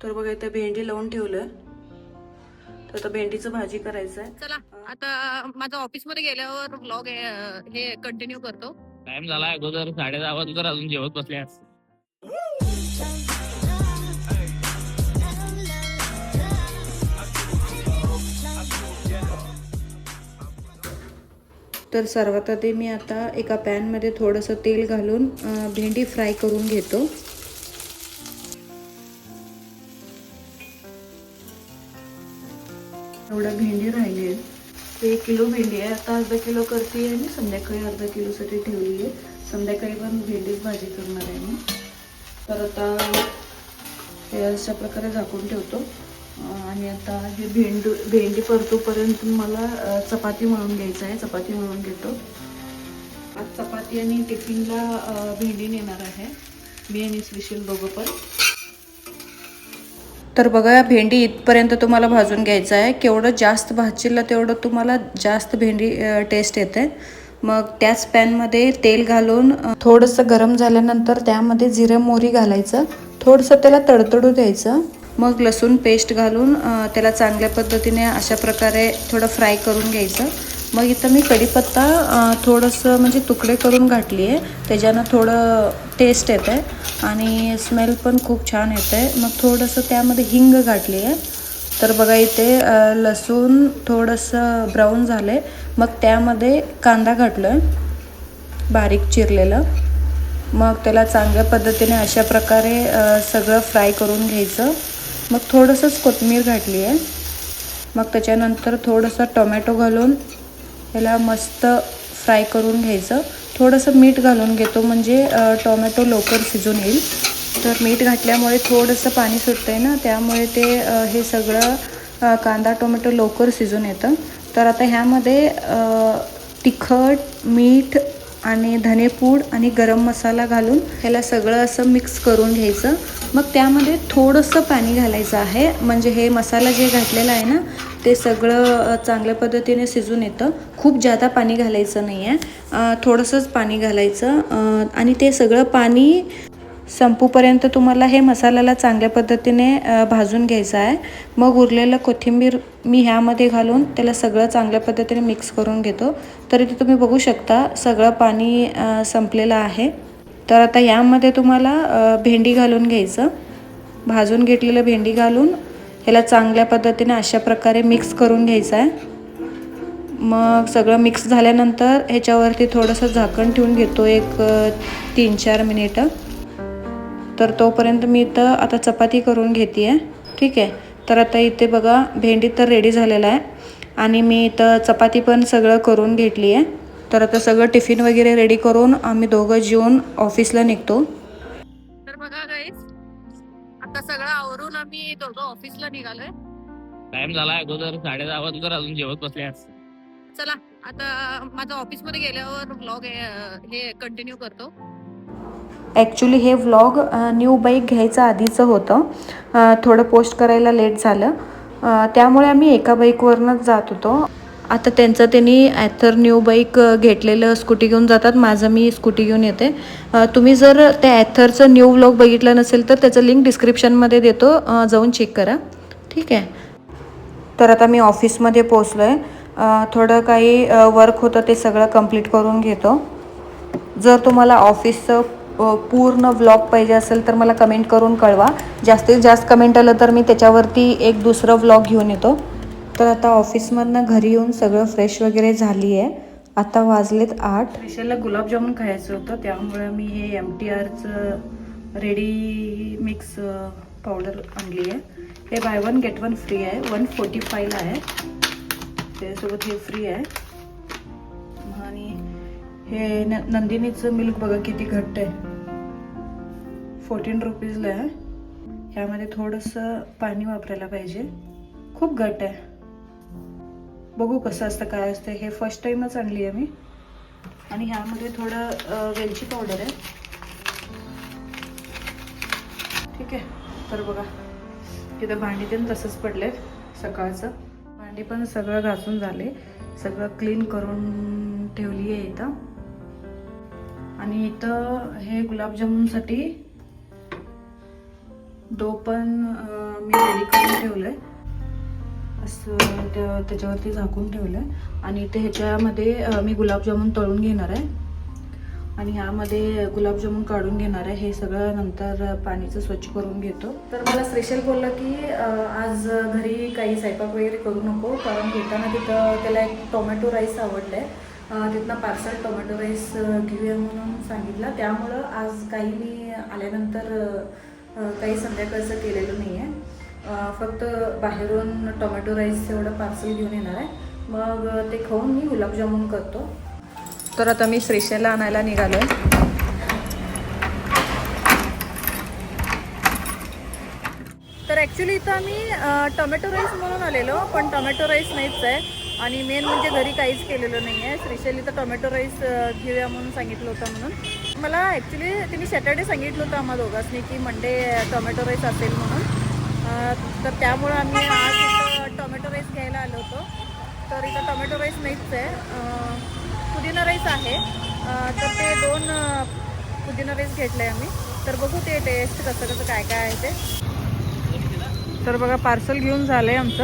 तर बघा इथे भेंडी लावून ठेवलं. तर आता भेंडीचं भाजी करायचं आहे. चला आता माझा ऑफिस मध्ये गेल्यावर व्लॉग हे कंटिन्यू करतो. टाइम झाला अगोदर 10:30 वाजता अजून जेवत बसल्यास. तर सर्वात आधी मी आता एका पॅनमध्ये थोडंसं तेल घालून भेंडी फ्राय करून घेतो. एवढ्या भेंडी राहिली आहे. 1 किलो भेंडी आहे. आता अर्धा किलो करते आहे मी. संध्याकाळी अर्धा किलोसाठी ठेवली आहे. संध्याकाळी पण भेंडीच भाजी करणार आहे मी. तर आता हे अशा प्रकारे झाकून ठेवतो. आणि आता हे भेंडी परतूपर्यंत मला चपाती मळून घ्यायचं आहे. चपाती मळून घेतो. आज चपाती आणि टिफिनला भेंडी नेणार आहे मी आणि स्पेशल दोघं पण. तर बघा भेंडी इथपर्यंत तुम्हाला भाजून घ्यायचं आहे. केवढं जास्त भाजशील तेवढं तुम्हाला जास्त भेंडी टेस्ट येते. मग त्याच पॅनमध्ये तेल घालून थोडंसं गरम झाल्यानंतर त्यामध्ये जिरं मोहरी घालायचं. थोडंसं त्याला तडतडू द्यायचं. मग लसूण पेस्ट घालून त्याला चांगल्या पद्धतीने अशा प्रकारे थोडं फ्राय करून घ्यायचं. मग इथं मी कढीपत्ता थोडंसं म्हणजे तुकडे करून घातली आहे. त्याच्यानं थोडं टेस्ट येतं आहे आणि स्मेल पण खूप छान येतं आहे. मग थोडंसं त्यामध्ये हिंग घातली आहे. तर बघा इथे लसूण थोडंसं ब्राऊन झालं आहे. मग त्यामध्ये कांदा घातलो आहे बारीक चिरलेलं. मग त्याला चांगल्या पद्धतीने अशा प्रकारे सगळं फ्राय करून घ्यायचं. मग थोडंसंच कोथिंबीर घातली आहे. मग त्याच्यानंतर थोडंसं टोमॅटो घालून याला मस्त फ्राय करून घ्यायचं. थोडंसं मीठ घालून घेतो म्हणजे टोमॅटो लवकर शिजून येईल. तर मीठ घातल्यामुळे थोडंसं पाणी सुटतं आहे ना, त्यामुळे ते हे सगळं कांदा टोमॅटो लवकर शिजून येतं. तर आता ह्यामध्ये तिखट, मीठ आणि धनेपूड आणि गरम मसाला घालून ह्याला सगळं असं मिक्स करून घ्यायचं. मग त्यामध्ये थोडंसं पाणी घालायचं आहे म्हणजे हे मसाला जे घातलेला आहे ना ते सगळं चांगल्या पद्धतीने शिजून येतं. खूप जादा पाणी घालायचं नाही आहे. थोडंसंच पाणी घालायचं आणि ते सगळं पाणी संपूपर्यंत तुम्हाला हे मसाल्याला चांगल्या पद्धतीने भाजून घ्यायचं आहे. मग उरलेलं कोथिंबीर मी ह्यामध्ये घालून त्याला सगळं चांगल्या पद्धतीने मिक्स करून घेतो. तर इथे तुम्ही बघू शकता सगळं पाणी संपलेलं आहे. तर आता ह्यामध्ये तुम्हाला भेंडी घालून घ्यायचं. भाजून घेतलेलं भेंडी घालून ह्याला चांगल्या पद्धतीने अशा प्रकारे मिक्स करून घ्यायचं आहे. मग सगळं मिक्स झाल्यानंतर ह्याच्यावरती थोडंसं झाकण ठेवून घेतो एक 3-4 मिनिटं. तर तोपर्यंत मी इथं आता चपाती करून घेते आहे. ठीक आहे. तर आता इथे बघा भेंडी तर रेडी झालेला आहे आणि मी इथं चपाती पण सगळं करून घेतली आहे. तर आता सगळं टिफिन वगैरे रेडी करून आम्ही दोघं जेवून ऑफिसला निघतो. तर बघा गाईस आता सगळं आवरून आम्ही दोघं ऑफिसला निघालोय. टाइम झाला अगोदर 10:30 वाजता अजून जेवत बसल्यास. चला आता माझा ऑफिस मध्ये गेल्यावर व्लॉग हे कंटिन्यू करतो. ॲक्च्युली हे व्लॉग न्यू बाईक घ्यायचं आधीचं होतं. थोडं पोस्ट करायला लेट झालं त्यामुळे आम्ही एका बाईकवरनंच जात होतो. आता त्यांनी ॲथर न्यू बाईक घेतलेलं स्कूटी घेऊन जातात. माझं मी स्कूटी घेऊन येते. तुम्ही जर त्या ॲथरचं न्यू व्लॉग बघितलं नसेल तर त्याचं लिंक डिस्क्रिप्शनमध्ये देतो, जाऊन चेक करा. ठीक आहे. तर आता मी ऑफिसमध्ये पोचलो आहे. थोडं काही वर्क होतं ते सगळं कंप्लीट करून घेतो. जर तुम्हाला ऑफिसचं पूर्ण व्लॉग पाहिजे असेल तर मला कमेंट करून कळवा. जास्तीत जास्त कमेंट आलं तर मी त्याच्यावरती एक दुसरं व्लॉग घेऊन येतो. तर आता ऑफिसमधनं घरी येऊन सगळं फ्रेश वगैरे झाली आहे. आता वाजलेत 8. विशालला गुलाबजामुन खायचं होतं त्यामुळे मी हे MTRचं रेडी मिक्स पावडर आणली आहे. हे बाय 1 गेट 1 फ्री आहे. 145ला आहे. त्याच्यासोबत हे फ्री आहे. आणि हे नंदिनीचं मिल्क बघा किती घट्ट आहे. 14 रुपीजला आहे. ह्यामध्ये थोडंसं पाणी वापरायला पाहिजे. खूप घट्ट आहे. बघू कसं असतं काय असतं. हे फर्स्ट टाईमच आणली आहे मी. आणि ह्यामध्ये थोडं वेलची पावडर आहे. ठीक आहे. तर बघा तिथं भांडी पण तसंच पडले सकाळचं. भांडी पण सगळं घासून झाले. सगळं क्लीन करून ठेवली आहे इथं. आणि इथं हे गुलाबजामुनसाठी डो पण मी रेडी करून ठेवलं आहे, असं त्याच्यावरती झाकून ठेवलं आहे. आणि ते ह्याच्यामध्ये मी गुलाबजामुन तळून घेणार आहे आणि ह्यामध्ये गुलाबजामुन काढून घेणार आहे. हे सगळं नंतर पाणीचं स्वच्छ करून घेतो. तर मला श्रीशैल बोललं की आज घरी काही स्वयंपाक वगैरे करू नको, कारण घेताना तिथं त्याला एक टोमॅटो राईस आवडलं आहे, तिथनं पार्सल टोमॅटो राईस घेऊया म्हणून सांगितलं. त्यामुळं आज काही मी आल्यानंतर काही संध्याकाळचं केलेलं नाही आहे. फक्त बाहेरून टोमॅटो राईस एवढं पार्सल घेऊन येणार आहे, मग ते खाऊन मी गुलाबजामुन करतो. तर आता मी श्रीशैलला आणायला निघालो आहे. तर ॲक्च्युली इथं आम्ही टोमॅटो राईस म्हणून आलेलो, पण टोमॅटो राईस नाहीच आहे. आणि मेन म्हणजे घरी काहीच केलेलं नाही आहे. श्रीशैल इथं टोमॅटो राईस घेऊया म्हणून सांगितलं होतं. म्हणून मला ॲक्च्युली त्यांनी सॅटर्डे सांगितलं होतं आम्हा दोघांनी की मंडे टोमॅटो राईस असेल म्हणून. तर त्यामुळं आम्ही आज इथं टोमॅटो राईस घ्यायला आलो होतो. तर इथं टोमॅटो राईस नाहीच आहे, पुदिना राईस आहे. तर ते 2 पुदिना राईस घेतले आहे आम्ही. तर बघू ते टेस्ट कसं काय आहे ते. तर बघा पार्सल घेऊन झालं आहे आमचं,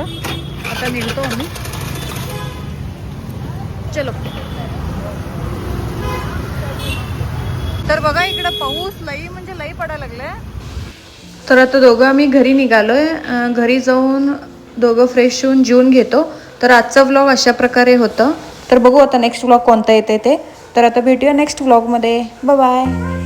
आता निघतो आम्ही. चलो. तर बघा इकडं पाऊस लई म्हणजे लई पडायला लागलाय. तर आता दोघं आम्ही घरी निघालोय. घरी जाऊन दोघं फ्रेश होऊन जेवून घेतो. तर आजचा व्लॉग अशा प्रकारे होतं. तर बघू आता नेक्स्ट व्लॉग कोणता येते ते. तर आता भेटूया नेक्स्ट व्लॉगमध्ये. Bye bye.